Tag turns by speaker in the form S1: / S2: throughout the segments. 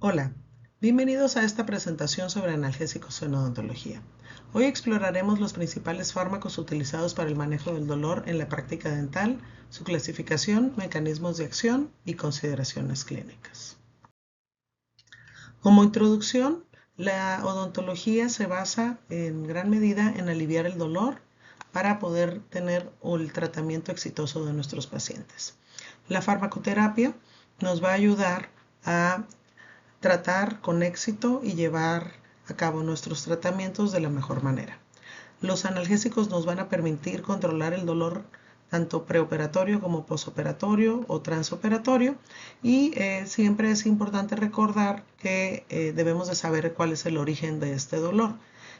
S1: Hola, bienvenidos a esta presentación sobre analgésicos en odontología. Hoy exploraremos los principales fármacos utilizados para el manejo del dolor en la práctica dental, su clasificación, mecanismos de acción y consideraciones clínicas. Como introducción, la odontología se basa en gran medida en aliviar el dolor para poder tener el tratamiento exitoso de nuestros pacientes. La farmacoterapia nos va a ayudar a tratar con éxito y llevar a cabo nuestros tratamientos de la mejor manera. Los analgésicos nos van a permitir controlar el dolor tanto preoperatorio como posoperatorio o transoperatorio y siempre es importante recordar que debemos de saber cuál es el origen de este dolor.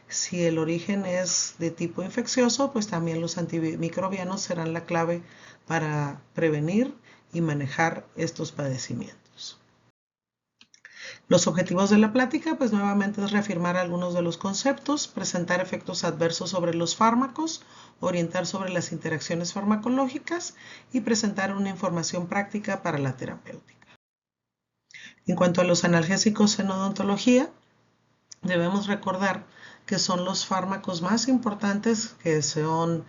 S1: Si el origen es de tipo infeccioso, pues también los antimicrobianos serán la clave para prevenir y manejar estos padecimientos. Los objetivos de la plática, pues nuevamente es reafirmar algunos de los conceptos, presentar efectos adversos sobre los fármacos, orientar sobre las interacciones farmacológicas y presentar una información práctica para la terapéutica. En cuanto a los analgésicos en odontología, debemos recordar que son los fármacos más importantes que son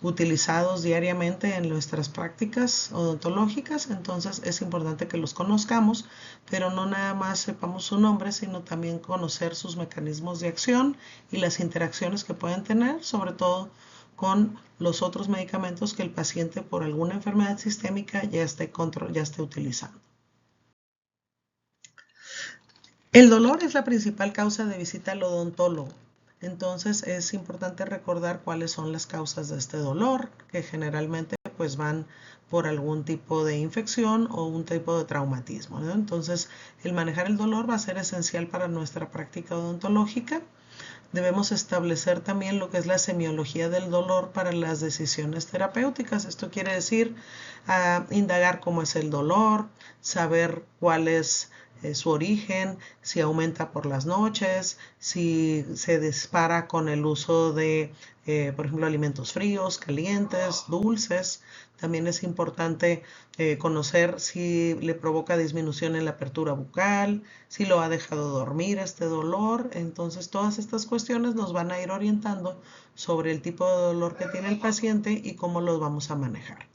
S1: utilizados diariamente en nuestras prácticas odontológicas, entonces es importante que los conozcamos, pero no nada más sepamos su nombre, sino también conocer sus mecanismos de acción y las interacciones que pueden tener, sobre todo con los otros medicamentos que el paciente por alguna enfermedad sistémica ya esté utilizando. El dolor es la principal causa de visita al odontólogo. Entonces es importante recordar cuáles son las causas de este dolor, que generalmente pues van por algún tipo de infección o un tipo de traumatismo, ¿no? Entonces el manejar el dolor va a ser esencial para nuestra práctica odontológica. Debemos establecer también lo que es la semiología del dolor para las decisiones terapéuticas. Esto quiere decir indagar cómo es el dolor, saber cuál es su origen, si aumenta por las noches, si se dispara con el uso de, por ejemplo, alimentos fríos, calientes, dulces. También es importante conocer si le provoca disminución en la apertura bucal, si lo ha dejado dormir este dolor. Entonces, todas estas cuestiones nos van a ir orientando sobre el tipo de dolor que tiene el paciente y cómo los vamos a manejar.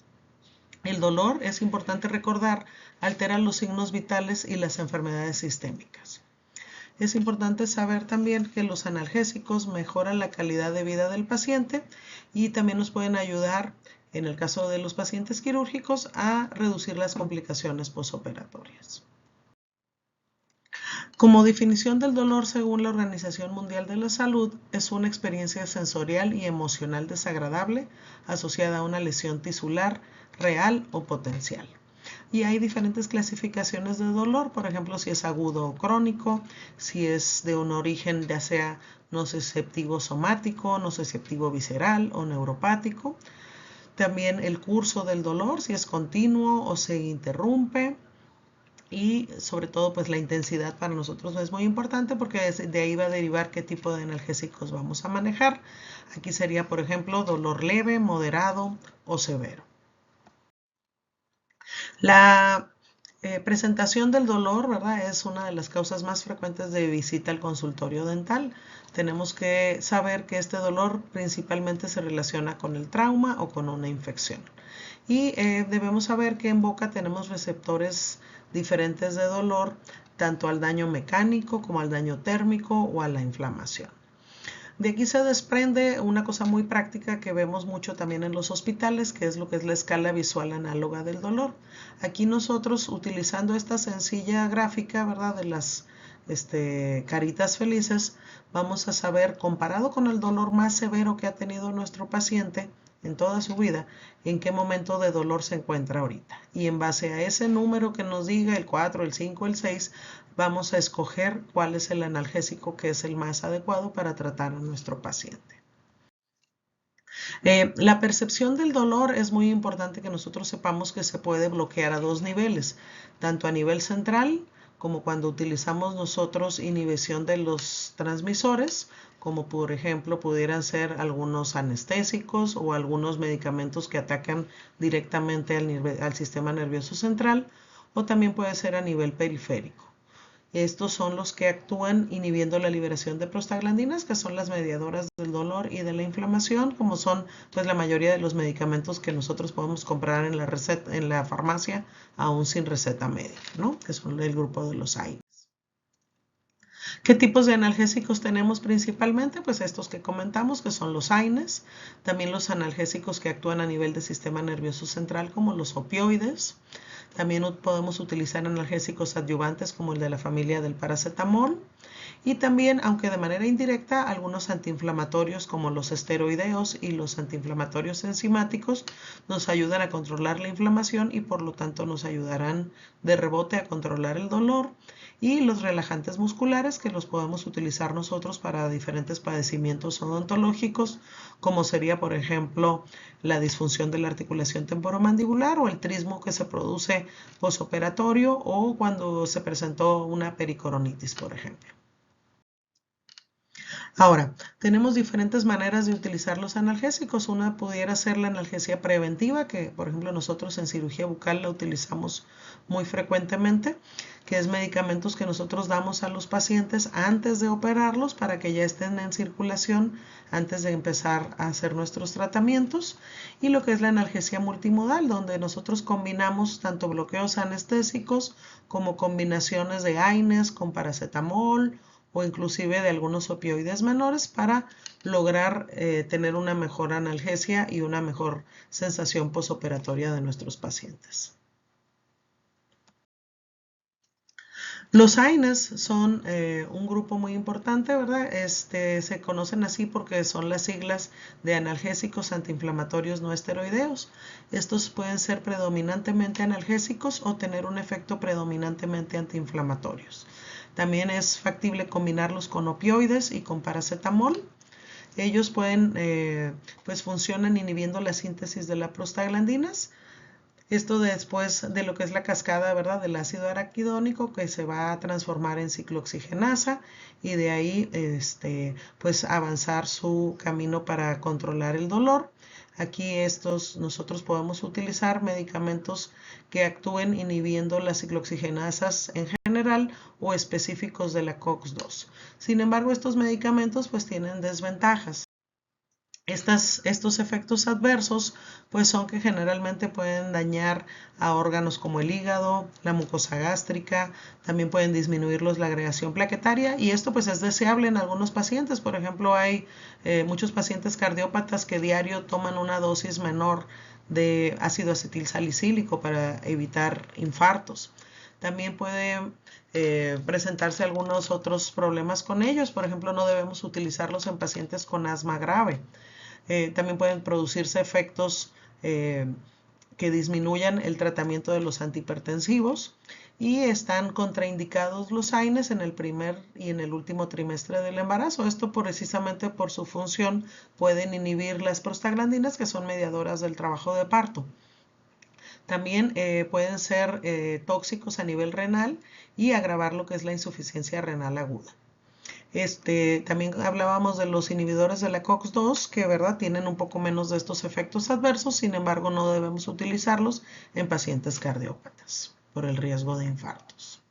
S1: El dolor, es importante recordar, altera los signos vitales y las enfermedades sistémicas. Es importante saber también que los analgésicos mejoran la calidad de vida del paciente y también nos pueden ayudar, en el caso de los pacientes quirúrgicos, a reducir las complicaciones posoperatorias. Como definición del dolor según la Organización Mundial de la Salud, es una experiencia sensorial y emocional desagradable asociada a una lesión tisular real o potencial. Y hay diferentes clasificaciones de dolor, por ejemplo, si es agudo o crónico, si es de un origen ya sea nociceptivo somático, nociceptivo visceral o neuropático. También el curso del dolor, si es continuo o se interrumpe. Y sobre todo pues la intensidad para nosotros es muy importante porque de ahí va a derivar qué tipo de analgésicos vamos a manejar. Aquí sería por ejemplo dolor leve, moderado o severo. La presentación del dolor, ¿verdad? Es una de las causas más frecuentes de visita al consultorio dental. Tenemos que saber que este dolor principalmente se relaciona con el trauma o con una infección. Y debemos saber que en boca tenemos receptores diferentes de dolor, tanto al daño mecánico como al daño térmico o a la inflamación. De aquí se desprende una cosa muy práctica que vemos mucho también en los hospitales, que es lo que es la escala visual análoga del dolor. Aquí nosotros, utilizando esta sencilla gráfica, ¿verdad?, de las caritas felices, vamos a saber, comparado con el dolor más severo que ha tenido nuestro paciente en toda su vida, en qué momento de dolor se encuentra ahorita. Y en base a ese número que nos diga, el 4, el 5, el 6, vamos a escoger cuál es el analgésico que es el más adecuado para tratar a nuestro paciente. La percepción del dolor es muy importante que nosotros sepamos que se puede bloquear a dos niveles, tanto a nivel central como cuando utilizamos nosotros inhibición de los transmisores, como por ejemplo pudieran ser algunos anestésicos o algunos medicamentos que atacan directamente al sistema nervioso central, o también puede ser a nivel periférico. Estos son los que actúan inhibiendo la liberación de prostaglandinas, que son las mediadoras del dolor y de la inflamación, como son pues la mayoría de los medicamentos que nosotros podemos comprar en la receta, en la farmacia, aún sin receta médica, ¿no? Que son el grupo de los AINES. ¿Qué tipos de analgésicos tenemos principalmente? Pues estos que comentamos, que son los AINES, también los analgésicos que actúan a nivel del sistema nervioso central, como los opioides. También podemos utilizar analgésicos adyuvantes como el de la familia del paracetamol. Y también, aunque de manera indirecta, algunos antiinflamatorios como los esteroideos y los antiinflamatorios enzimáticos nos ayudan a controlar la inflamación y por lo tanto nos ayudarán de rebote a controlar el dolor. Y los relajantes musculares que los podemos utilizar nosotros para diferentes padecimientos odontológicos, como sería por ejemplo la disfunción de la articulación temporomandibular o el trismo que se produce posoperatorio o cuando se presentó una pericoronitis, por ejemplo. Ahora, tenemos diferentes maneras de utilizar los analgésicos. Una pudiera ser la analgesia preventiva, que por ejemplo nosotros en cirugía bucal la utilizamos muy frecuentemente, que es medicamentos que nosotros damos a los pacientes antes de operarlos para que ya estén en circulación antes de empezar a hacer nuestros tratamientos. Y lo que es la analgesia multimodal, donde nosotros combinamos tanto bloqueos anestésicos como combinaciones de AINES con paracetamol o inclusive de algunos opioides menores para lograr tener una mejor analgesia y una mejor sensación posoperatoria de nuestros pacientes. Los AINES son un grupo muy importante, ¿verdad? Se conocen así porque son las siglas de analgésicos antiinflamatorios no esteroideos. Estos pueden ser predominantemente analgésicos o tener un efecto predominantemente antiinflamatorios. También es factible combinarlos con opioides y con paracetamol. Ellos pues funcionan inhibiendo la síntesis de las prostaglandinas. Esto después de lo que es la cascada, ¿verdad?, del ácido araquidónico que se va a transformar en ciclooxigenasa y de ahí pues avanzar su camino para controlar el dolor. Aquí nosotros podemos utilizar medicamentos que actúen inhibiendo las ciclooxigenasas en general o específicos de la COX-2. Sin embargo, estos medicamentos pues tienen desventajas. Estos efectos adversos pues son que generalmente pueden dañar a órganos como el hígado, la mucosa gástrica, también pueden disminuirlos la agregación plaquetaria y esto pues es deseable en algunos pacientes. Por ejemplo, hay muchos pacientes cardiópatas que diario toman una dosis menor de ácido acetil salicílico para evitar infartos. También puede presentarse algunos otros problemas con ellos. Por ejemplo, no debemos utilizarlos en pacientes con asma grave. También pueden producirse efectos que disminuyan el tratamiento de los antihipertensivos y están contraindicados los AINES en el primer y en el último trimestre del embarazo. Esto precisamente por su función pueden inhibir las prostaglandinas que son mediadoras del trabajo de parto. También pueden ser tóxicos a nivel renal y agravar lo que es la insuficiencia renal aguda. También hablábamos de los inhibidores de la COX-2 que ¿verdad? Tienen un poco menos de estos efectos adversos, sin embargo no debemos utilizarlos en pacientes cardiópatas por el riesgo de infartos.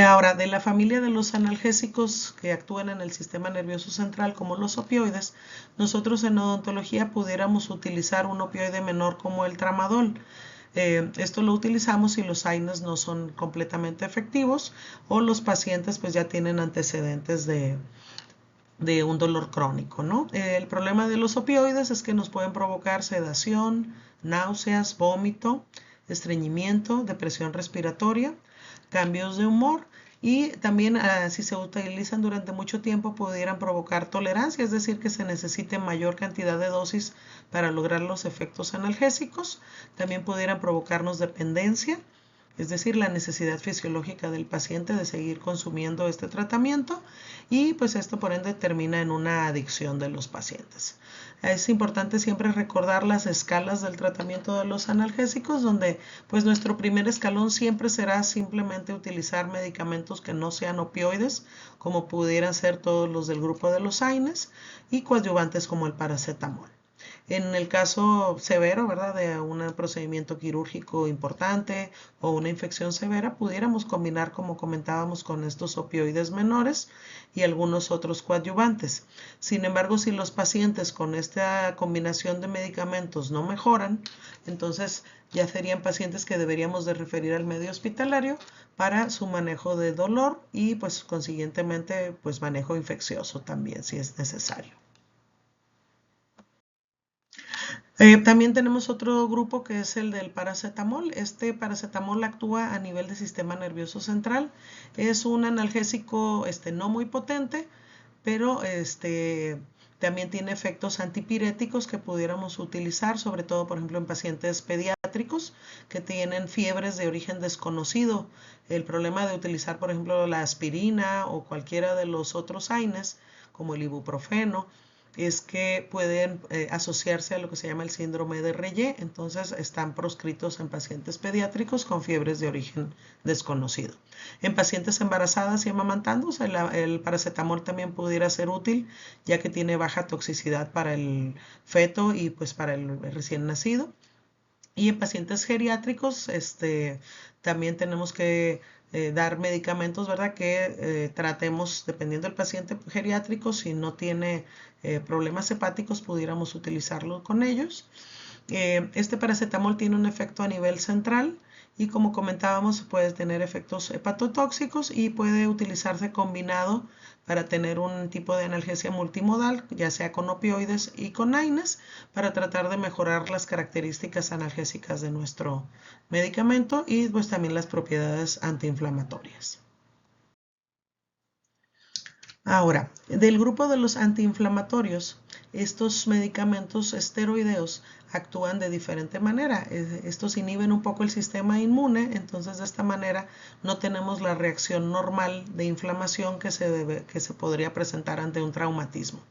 S1: Ahora, de la familia de los analgésicos que actúan en el sistema nervioso central como los opioides, nosotros en odontología pudiéramos utilizar un opioide menor como el tramadol. Esto lo utilizamos si los AINES no son completamente efectivos o los pacientes pues ya tienen antecedentes de un dolor crónico, ¿no? El problema de los opioides es que nos pueden provocar sedación, náuseas, vómito, estreñimiento, depresión respiratoria, cambios de humor y también si se utilizan durante mucho tiempo pudieran provocar tolerancia, es decir, que se necesite mayor cantidad de dosis para lograr los efectos analgésicos. También pudieran provocarnos dependencia, es decir, la necesidad fisiológica del paciente de seguir consumiendo este tratamiento y pues esto por ende termina en una adicción de los pacientes. Es importante siempre recordar las escalas del tratamiento de los analgésicos, donde pues nuestro primer escalón siempre será simplemente utilizar medicamentos que no sean opioides, como pudieran ser todos los del grupo de los AINES y coadyuvantes como el paracetamol. En el caso severo, ¿verdad?, de un procedimiento quirúrgico importante o una infección severa, pudiéramos combinar, como comentábamos, con estos opioides menores y algunos otros coadyuvantes. Sin embargo, si los pacientes con esta combinación de medicamentos no mejoran, entonces ya serían pacientes que deberíamos de referir al medio hospitalario para su manejo de dolor y pues consiguientemente pues manejo infeccioso también si es necesario. También tenemos otro grupo que es el del paracetamol. Este paracetamol actúa a nivel del sistema nervioso central. Es un analgésico no muy potente, pero también tiene efectos antipiréticos que pudiéramos utilizar, sobre todo, por ejemplo, en pacientes pediátricos que tienen fiebres de origen desconocido. El problema de utilizar, por ejemplo, la aspirina o cualquiera de los otros AINES, como el ibuprofeno, es que pueden asociarse a lo que se llama el síndrome de Reye. Entonces están proscritos en pacientes pediátricos con fiebres de origen desconocido. En pacientes embarazadas y amamantando, el paracetamol también pudiera ser útil, ya que tiene baja toxicidad para el feto y pues para el recién nacido. Y en pacientes geriátricos, también tenemos que dar medicamentos, ¿verdad? Que tratemos, dependiendo del paciente geriátrico, si no tiene problemas hepáticos, pudiéramos utilizarlo con ellos. Este paracetamol tiene un efecto a nivel central y, como comentábamos, puede tener efectos hepatotóxicos y puede utilizarse combinado para tener un tipo de analgesia multimodal, ya sea con opioides y con AINES, para tratar de mejorar las características analgésicas de nuestro medicamento y pues también las propiedades antiinflamatorias. Ahora, del grupo de los antiinflamatorios, estos medicamentos esteroideos actúan de diferente manera. Estos inhiben un poco el sistema inmune, entonces de esta manera no tenemos la reacción normal de inflamación que se podría presentar ante un traumatismo.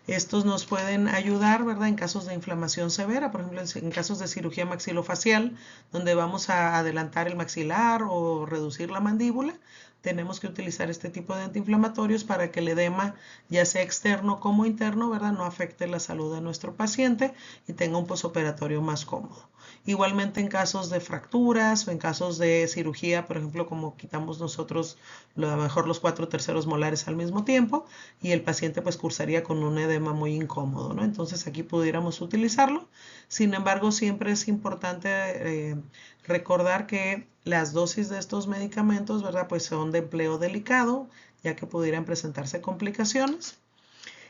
S1: Estos nos pueden ayudar, ¿verdad?, en casos de inflamación severa, por ejemplo, en casos de cirugía maxilofacial, donde vamos a adelantar el maxilar o reducir la mandíbula. Tenemos que utilizar este tipo de antiinflamatorios para que el edema, ya sea externo como interno, ¿verdad?, no afecte la salud de nuestro paciente y tenga un posoperatorio más cómodo. Igualmente en casos de fracturas o en casos de cirugía, por ejemplo, como quitamos nosotros a lo mejor los 4 terceros molares al mismo tiempo y el paciente pues cursaría con un edema muy incómodo, ¿no? Entonces aquí pudiéramos utilizarlo. Sin embargo, siempre es importante recordar que las dosis de estos medicamentos, ¿verdad?, pues son de empleo delicado, ya que pudieran presentarse complicaciones.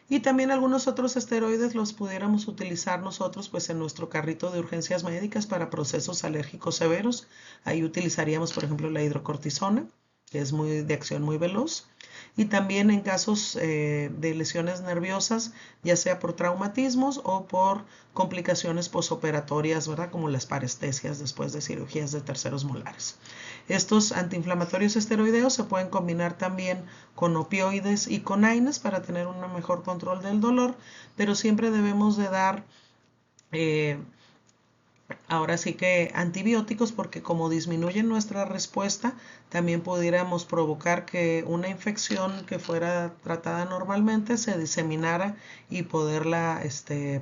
S1: Y también algunos otros esteroides los pudiéramos utilizar nosotros pues en nuestro carrito de urgencias médicas para procesos alérgicos severos. Ahí utilizaríamos, por ejemplo, la hidrocortisona, que es de acción muy veloz. Y también en casos de lesiones nerviosas, ya sea por traumatismos o por complicaciones posoperatorias, ¿verdad?, como las parestesias después de cirugías de terceros molares. Estos antiinflamatorios esteroideos se pueden combinar también con opioides y con AINES para tener un mejor control del dolor, pero siempre debemos de dar ahora sí que antibióticos, porque como disminuyen nuestra respuesta, también pudiéramos provocar que una infección que fuera tratada normalmente se diseminara y poderla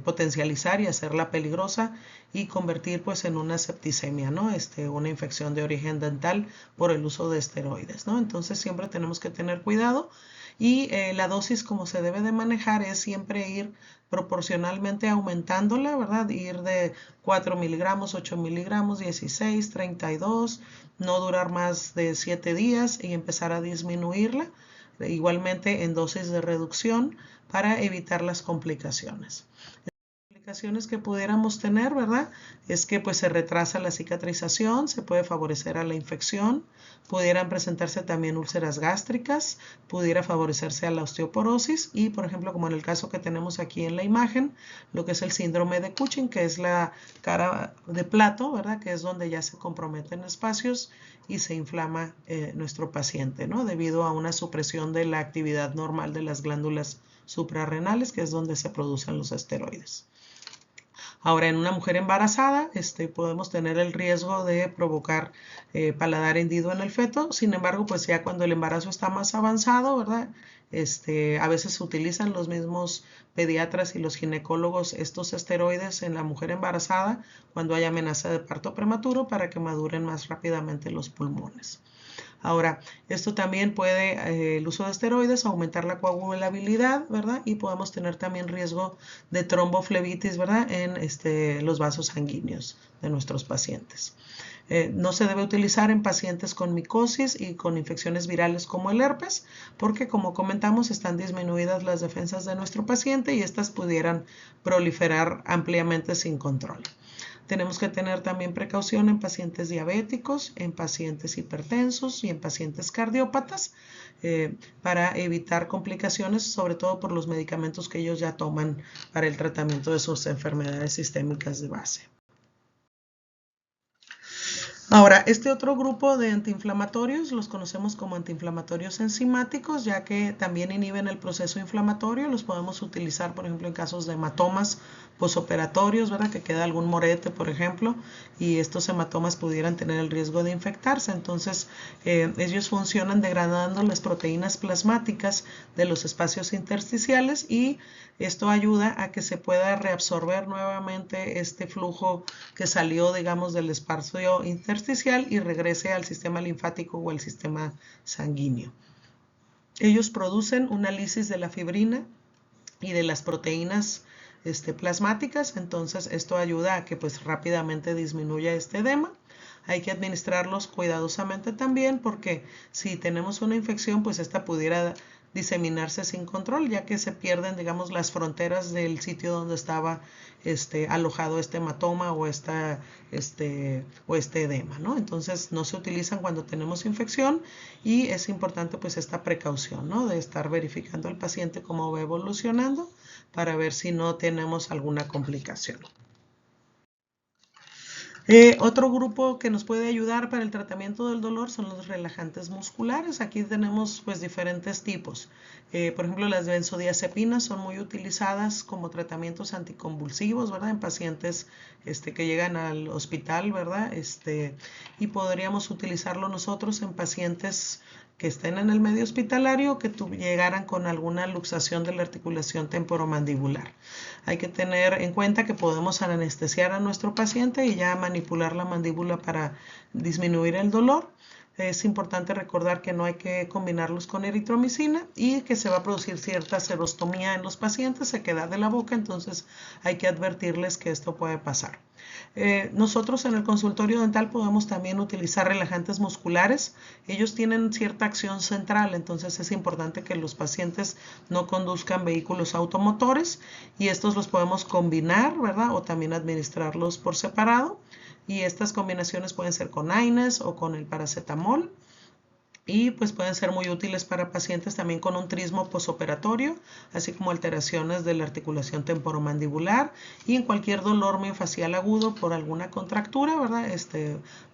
S1: potencializar y hacerla peligrosa y convertir pues en una septicemia, ¿no? Una infección de origen dental por el uso de esteroides, ¿no? Entonces siempre tenemos que tener cuidado y la dosis como se debe de manejar es siempre ir proporcionalmente aumentándola, ¿verdad? Ir de 4 miligramos, 8 miligramos, 16, 32, no durar más de 7 días y empezar a disminuirla, igualmente en dosis de reducción para evitar las complicaciones que pudiéramos tener, ¿verdad? Es que pues se retrasa la cicatrización, se puede favorecer a la infección, pudieran presentarse también úlceras gástricas, pudiera favorecerse a la osteoporosis y, por ejemplo, como en el caso que tenemos aquí en la imagen, lo que es el síndrome de Cushing, que es la cara de plato, ¿verdad?, que es donde ya se comprometen espacios y se inflama nuestro paciente, ¿no?, debido a una supresión de la actividad normal de las glándulas suprarrenales, que es donde se producen los esteroides. Ahora, en una mujer embarazada, podemos tener el riesgo de provocar paladar hendido en el feto. Sin embargo, pues ya cuando el embarazo está más avanzado, ¿verdad? A veces se utilizan los mismos pediatras y los ginecólogos estos esteroides en la mujer embarazada cuando hay amenaza de parto prematuro para que maduren más rápidamente los pulmones. Ahora, esto también puede, el uso de esteroides, aumentar la coagulabilidad, ¿verdad? Y podemos tener también riesgo de tromboflebitis, ¿verdad? En los vasos sanguíneos de nuestros pacientes. No se debe utilizar en pacientes con micosis y con infecciones virales como el herpes, porque como comentamos están disminuidas las defensas de nuestro paciente y estas pudieran proliferar ampliamente sin control. Tenemos que tener también precaución en pacientes diabéticos, en pacientes hipertensos y en pacientes cardiópatas para evitar complicaciones, sobre todo por los medicamentos que ellos ya toman para el tratamiento de sus enfermedades sistémicas de base. Ahora, este otro grupo de antiinflamatorios los conocemos como antiinflamatorios enzimáticos, ya que también inhiben el proceso inflamatorio. Los podemos utilizar, por ejemplo, en casos de hematomas posoperatorios, ¿verdad? Que queda algún morete, por ejemplo, y estos hematomas pudieran tener el riesgo de infectarse. Entonces, ellos funcionan degradando las proteínas plasmáticas de los espacios intersticiales y esto ayuda a que se pueda reabsorber nuevamente este flujo que salió, digamos, del espacio intersticial y regrese al sistema linfático o al sistema sanguíneo. Ellos producen una lisis de la fibrina y de las proteínas plasmáticas, entonces esto ayuda a que pues rápidamente disminuya este edema. Hay que administrarlos cuidadosamente también porque si tenemos una infección, pues esta pudiera diseminarse sin control, ya que se pierden, digamos, las fronteras del sitio donde estaba alojado este hematoma o este edema, ¿no? Entonces no se utilizan cuando tenemos infección y es importante pues esta precaución, ¿no? De estar verificando al paciente cómo va evolucionando para ver si no tenemos alguna complicación. Otro grupo que nos puede ayudar para el tratamiento del dolor son los relajantes musculares. Aquí tenemos pues diferentes tipos. Por ejemplo, las benzodiazepinas son muy utilizadas como tratamientos anticonvulsivos, ¿verdad? En pacientes que llegan al hospital, ¿verdad? Y podríamos utilizarlo nosotros en pacientes que estén en el medio hospitalario que llegaran con alguna luxación de la articulación temporomandibular. Hay que tener en cuenta que podemos anestesiar a nuestro paciente y ya manipular la mandíbula para disminuir el dolor. Es importante recordar que no hay que combinarlos con eritromicina y que se va a producir cierta serostomía en los pacientes, sequedad de la boca, entonces hay que advertirles que esto puede pasar. Nosotros en el consultorio dental podemos también utilizar relajantes musculares. Ellos tienen cierta acción central, entonces es importante que los pacientes no conduzcan vehículos automotores y estos los podemos combinar, ¿verdad? O también administrarlos por separado. Y estas combinaciones pueden ser con AINES o con el paracetamol. Y pues pueden ser muy útiles para pacientes también con un trismo posoperatorio, así como alteraciones de la articulación temporomandibular y en cualquier dolor miofascial agudo por alguna contractura, ¿verdad?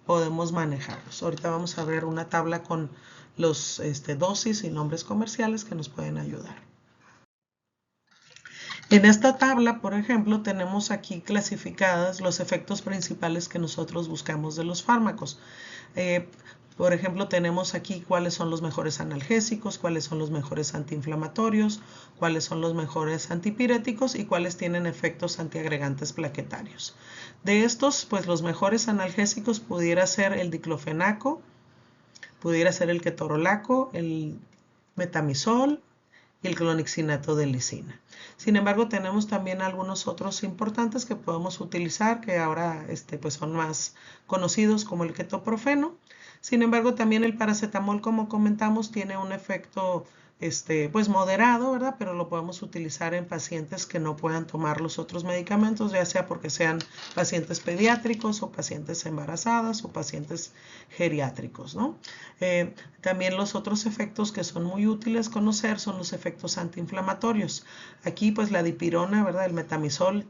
S1: Podemos manejarlos. Ahorita vamos a ver una tabla con los dosis y nombres comerciales que nos pueden ayudar. En esta tabla, por ejemplo, tenemos aquí clasificadas los efectos principales que nosotros buscamos de los fármacos. Por ejemplo, tenemos aquí cuáles son los mejores analgésicos, cuáles son los mejores antiinflamatorios, cuáles son los mejores antipiréticos y cuáles tienen efectos antiagregantes plaquetarios. De estos, pues los mejores analgésicos pudiera ser el diclofenaco, pudiera ser el ketorolaco, el metamizol y el clonixinato de lisina. Sin embargo, tenemos también algunos otros importantes que podemos utilizar que ahora pues son más conocidos como el ketoprofeno. Sin embargo, también el paracetamol, como comentamos, tiene un efecto pues moderado, ¿verdad? Pero lo podemos utilizar en pacientes que no puedan tomar los otros medicamentos, ya sea porque sean pacientes pediátricos o pacientes embarazadas o pacientes geriátricos, ¿no? También los otros efectos que son muy útiles conocer son los efectos antiinflamatorios. Aquí pues la dipirona, ¿verdad? El metamizol,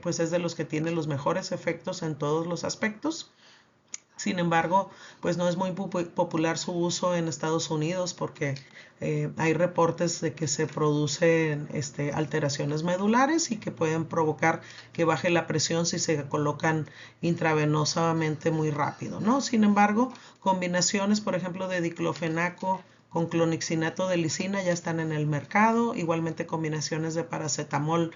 S1: pues es de los que tiene los mejores efectos en todos los aspectos. Sin embargo, pues no es muy popular su uso en Estados Unidos porque hay reportes de que se producen alteraciones medulares y que pueden provocar que baje la presión si se colocan intravenosamente muy rápido, ¿no? Sin embargo, combinaciones, por ejemplo, de diclofenaco con clonixinato de lisina ya están en el mercado, igualmente combinaciones de paracetamol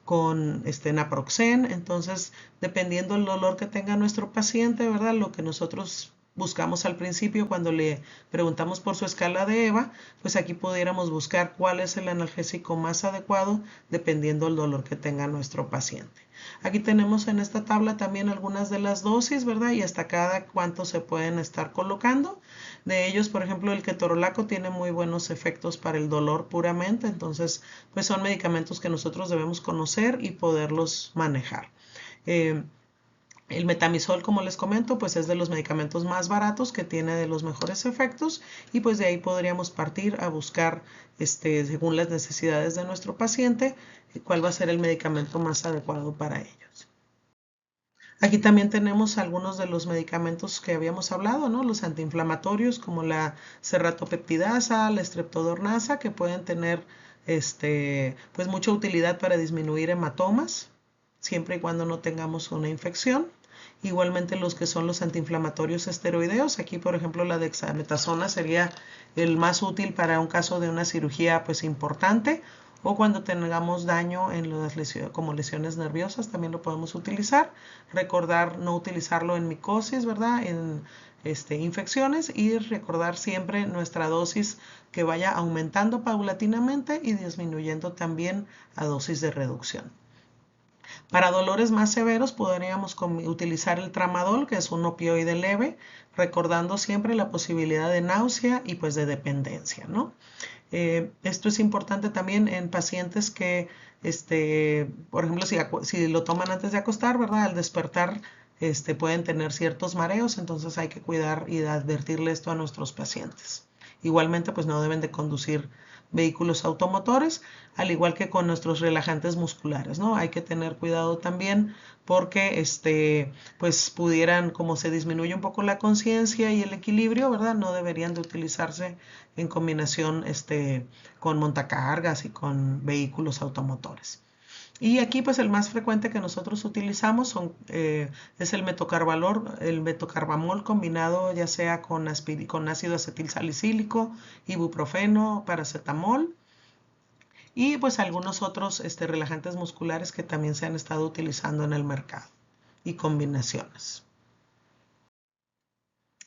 S1: con naproxen. Entonces, dependiendo del dolor que tenga nuestro paciente, ¿verdad? Lo que nosotros buscamos al principio cuando le preguntamos por su escala de EVA, pues aquí pudiéramos buscar cuál es el analgésico más adecuado dependiendo del dolor que tenga nuestro paciente. Aquí tenemos en esta tabla también algunas de las dosis, ¿verdad? Y hasta cada cuánto se pueden estar colocando. De ellos, por ejemplo, el ketorolaco tiene muy buenos efectos para el dolor puramente, entonces pues son medicamentos que nosotros debemos conocer y poderlos manejar. El metamizol, como les comento, pues es de los medicamentos más baratos, que tiene de los mejores efectos, y pues de ahí podríamos partir a buscar, según las necesidades de nuestro paciente, cuál va a ser el medicamento más adecuado para ellos. Aquí también tenemos algunos de los medicamentos que habíamos hablado, ¿no? Los antiinflamatorios como la serratopeptidasa, la streptodornasa, que pueden tener pues mucha utilidad para disminuir hematomas, siempre y cuando no tengamos una infección. Igualmente los que son los antiinflamatorios esteroideos, aquí por ejemplo la dexametasona sería el más útil para un caso de una cirugía pues importante, o cuando tengamos daño en las lesiones, como lesiones nerviosas, también lo podemos utilizar. Recordar no utilizarlo en micosis, ¿verdad? En infecciones, y recordar siempre nuestra dosis que vaya aumentando paulatinamente y disminuyendo también a dosis de reducción. Para dolores más severos podríamos utilizar el tramadol, que es un opioide leve, recordando siempre la posibilidad de náusea y pues de dependencia, ¿no? Esto es importante también en pacientes que, por ejemplo, si lo toman antes de acostar, ¿verdad? Al despertar, pueden tener ciertos mareos, entonces hay que cuidar y advertirle esto a nuestros pacientes. Igualmente, pues no deben de conducir vehículos automotores, al igual que con nuestros relajantes musculares, ¿no? Hay que tener cuidado también porque pues pudieran, como se disminuye un poco la conciencia y el equilibrio, ¿verdad? No deberían de utilizarse en combinación con montacargas y con vehículos automotores. Y aquí pues el más frecuente que nosotros utilizamos es el metocarbamol combinado ya sea con ácido acetilsalicílico, ibuprofeno, paracetamol y pues algunos otros relajantes musculares que también se han estado utilizando en el mercado y combinaciones.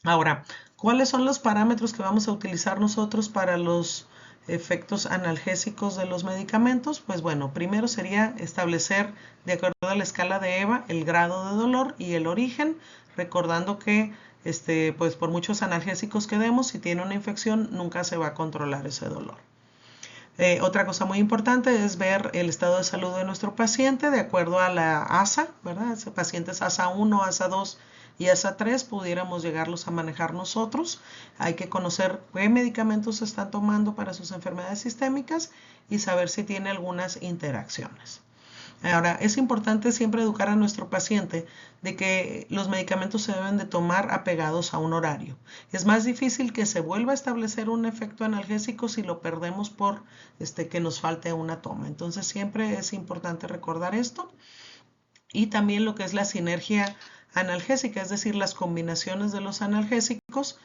S1: Ahora, ¿cuáles son los parámetros que vamos a utilizar nosotros para los efectos analgésicos de los medicamentos? Pues bueno, primero sería establecer, de acuerdo a la escala de EVA, el grado de dolor y el origen, recordando que pues por muchos analgésicos que demos, si tiene una infección, nunca se va a controlar ese dolor. Otra cosa muy importante es ver el estado de salud de nuestro paciente de acuerdo a la ASA, ¿verdad? Si pacientes ASA 1, ASA 2 y ASA 3 pudiéramos llegarlos a manejar nosotros. Hay que conocer qué medicamentos se están tomando para sus enfermedades sistémicas y saber si tiene algunas interacciones. Ahora, es importante siempre educar a nuestro paciente de que los medicamentos se deben de tomar apegados a un horario. Es más difícil que se vuelva a establecer un efecto analgésico si lo perdemos por que nos falte una toma. Entonces siempre es importante recordar esto. Y también lo que es la sinergia analgésica, es decir, las combinaciones de los analgésicos,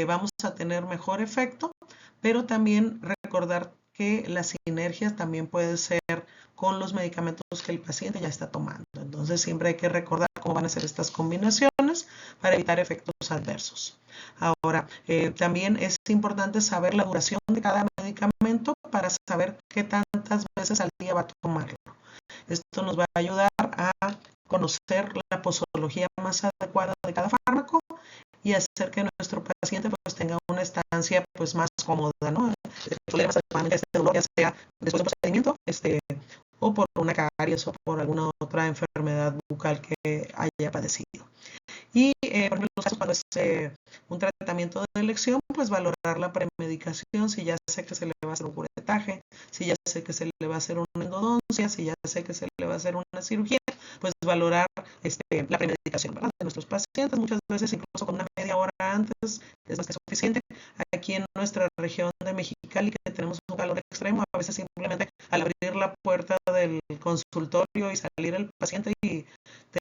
S1: vamos a tener mejor efecto, pero también recordar que la sinergia también puede ser con los medicamentos que el paciente ya está tomando. Entonces siempre hay que recordar cómo van a ser estas combinaciones para evitar efectos adversos. Ahora, también es importante saber la duración de cada medicamento para saber qué tantas veces al día va a tomarlo. Esto nos va a ayudar a conocer la posología más adecuada de cada fármaco y hacer que nuestro paciente pues tenga una estancia pues más cómoda, ¿no? Tolera más este dolor, ya sea después de un procedimiento, o por una caries o por alguna otra enfermedad bucal que haya padecido. Y por ejemplo, en los casos cuando es un tratamiento de elección, pues valorar la premedicación, si ya sé que se le va a hacer un curetaje, si ya sé que se le va a hacer una endodoncia, si ya sé que se le va a hacer una cirugía, pues valorar la premedicación, ¿verdad?, de nuestros pacientes. Muchas veces incluso con una media hora antes es más que suficiente. Aquí en nuestra región de Mexicali, que tenemos un calor extremo, a veces simplemente al abrir la puerta del consultorio y salir el paciente y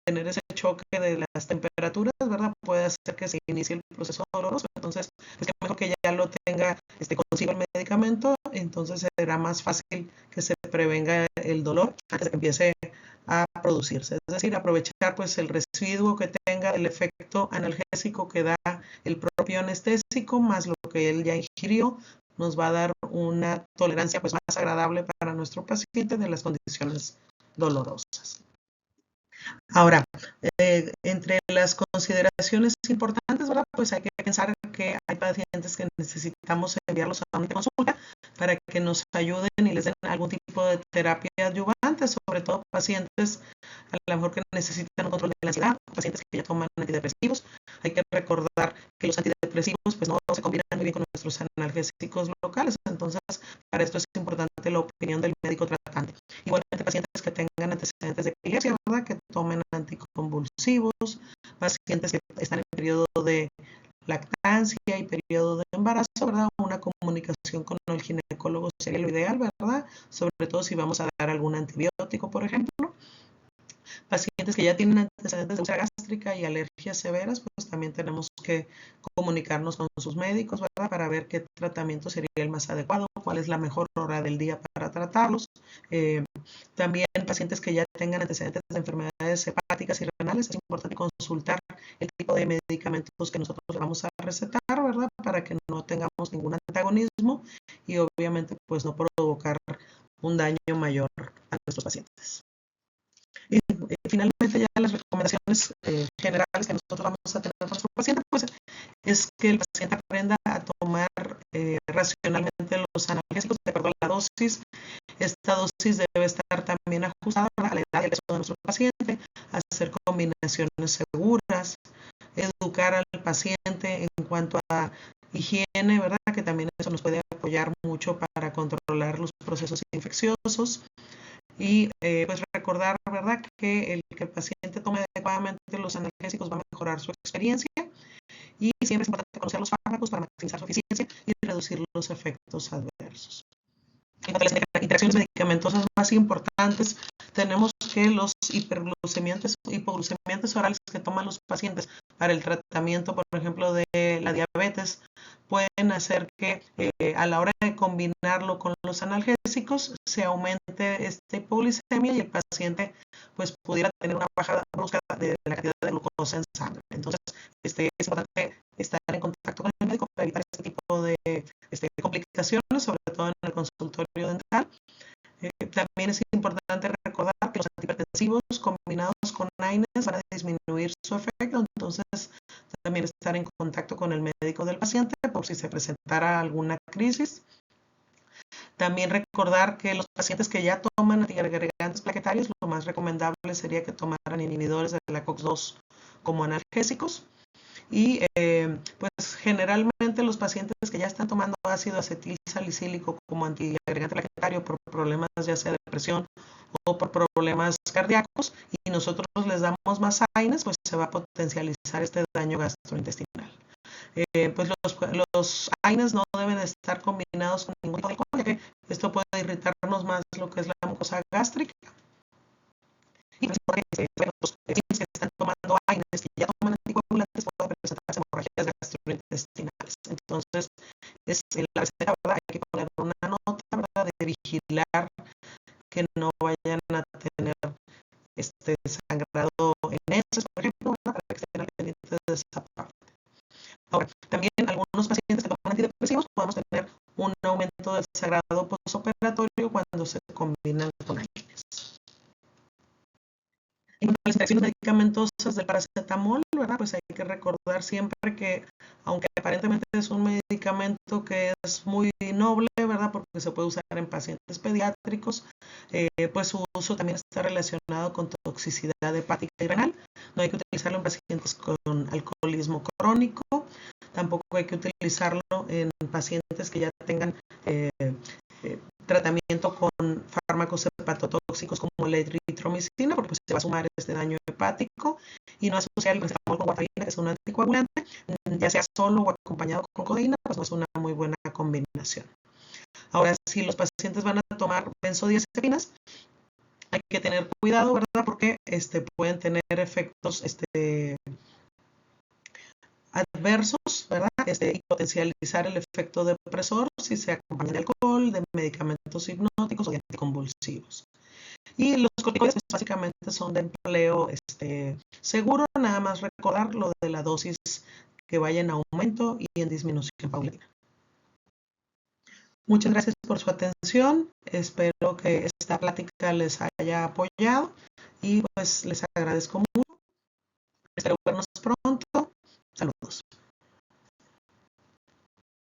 S1: tener ese choque de las temperaturas, ¿verdad?, puede hacer que se inicie el proceso doloroso. Entonces, es que mejor que ya lo tenga consigo el medicamento, entonces será más fácil que se prevenga el dolor antes de que empiece a producirse. Es decir, aprovechar pues el residuo que tenga el efecto analgésico que da el propio anestésico, más lo que él ya ingirió, nos va a dar una tolerancia pues más agradable para nuestro paciente de las condiciones dolorosas. Ahora, entre las consideraciones importantes, ¿verdad?, pues hay que pensar que hay pacientes que necesitamos enviarlos a una consulta para que nos ayuden y les den algún tipo de terapia adyuvante, sobre todo pacientes a lo mejor que necesitan un control de la ansiedad, pacientes que ya toman antidepresivos. Hay que recordar que los antidepresivos pues no se combinan muy bien con nuestros analgésicos locales, entonces para esto es importante la opinión del médico tratante. Igualmente pacientes que tengan antecedentes de epilepsia, ¿verdad?, que tomen anticonvulsivos, pacientes que están en periodo de lactancia y periodo de embarazo, ¿verdad? Una comunicación con el ginecólogo sería lo ideal, ¿verdad?, sobre todo si vamos a dar algún antibiótico, por ejemplo. Pacientes que ya tienen antecedentes de úlcera gástrica y alergias severas, pues también tenemos que comunicarnos con sus médicos, ¿verdad?, para ver qué tratamiento sería el más adecuado, cuál es la mejor hora del día para tratarlos. También pacientes que ya tengan antecedentes de enfermedades hepáticas y renales, es importante consultar el tipo de medicamentos que nosotros le vamos a recetar, ¿verdad?, para que no tengamos ningún antagonismo y obviamente pues no provocar un daño mayor a nuestros pacientes. Y finalmente ya las recomendaciones generales que nosotros vamos a tener con nuestro paciente, pues es que el paciente aprenda a tomar racionalmente los analgésicos de acuerdo a la dosis. Esta dosis debe estar también ajustada a la edad y el peso de nuestro paciente, hacer combinaciones seguras, educar al paciente en cuanto a higiene, ¿verdad?, que también eso nos puede apoyar mucho para controlar los procesos infecciosos. Y pues recordar, ¿verdad?, que el paciente tome adecuadamente los analgésicos va a mejorar su experiencia, y siempre es importante conocer los fármacos para maximizar su eficiencia y reducir los efectos adversos. En cuanto a las interacciones medicamentosas más importantes, tenemos que los hipoglucemiantes orales que toman los pacientes para el tratamiento, por ejemplo, de la diabetes, pueden hacer que a la hora de combinarlo con los analgésicos se aumente esta hipoglucemia y el paciente pues pudiera tener una bajada brusca de la cantidad de glucosa en sangre. Entonces, es importante estar en contacto con el médico para evitar este tipo de complicaciones, sobre todo en el consultorio dental. También es importante recordar que los antihipertensivos combinados con AINES van a disminuir su efecto, entonces también estar en contacto con el médico del paciente por si se presentara alguna crisis. También recordar que los pacientes que ya toman antiagregantes plaquetarios, lo más recomendable sería que tomaran inhibidores de la COX-2 como analgésicos. Y pues generalmente los pacientes que ya están tomando ácido acetil salicílico como antiagregante plaquetario por problemas ya sea de depresión o por problemas cardíacos y nosotros les damos más AINES, pues se va a potencializar este daño gastrointestinal. Pues los AINES no deben estar combinados con ningún tipo de alcohol, ya que esto puede irritarnos más lo que es la mucosa gástrica. Y los pacientes que están tomando AINES, que ya toman anticoagulantes, pueden presentarse hemorragias gastrointestinales. Entonces, en la receta, ¿verdad?, hay que poner una nota, ¿verdad?, de vigilar que no vayan a tener sangrado en heces, por ejemplo, ¿verdad?, para que estén al pendiente de esa parte. Ahora, también algunos pacientes que toman antidepresivos podemos tener un aumento del sangrado postoperatorio cuando se combinan con AINES. En cuanto a las interacciones medicamentosas del paracetamol, ¿verdad?, pues hay que recordar siempre que, aunque aparentemente es un medicamento que es muy noble, ¿verdad?, porque se puede usar en pacientes pediátricos, pues su uso también está relacionado con toxicidad hepática y renal. No hay que utilizarlo en pacientes con alcoholismo crónico, tampoco hay que utilizarlo en pacientes que ya tengan tratamiento con fármacos fármacos hepatotóxicos como la eritromicina, porque pues, se va a sumar este daño hepático, y no asociar el paracetamol con warfarina, que es un anticoagulante, ya sea solo o acompañado con codeína, pues no es una muy buena combinación. Ahora, si los pacientes van a tomar benzodiazepinas, hay que tener cuidado, ¿verdad? Porque pueden tener efectos adversos, ¿verdad? Y potencializar el efecto depresor si se acompaña de alcohol, de medicamentos hipnóticos o de anticonvulsivos. Y los corticoides pues, básicamente son de empleo seguro, nada más recordar lo de la dosis que vaya en aumento y en disminución paulatina. Muchas gracias por su atención, espero que esta plática les haya apoyado y pues les agradezco mucho. Espero vernos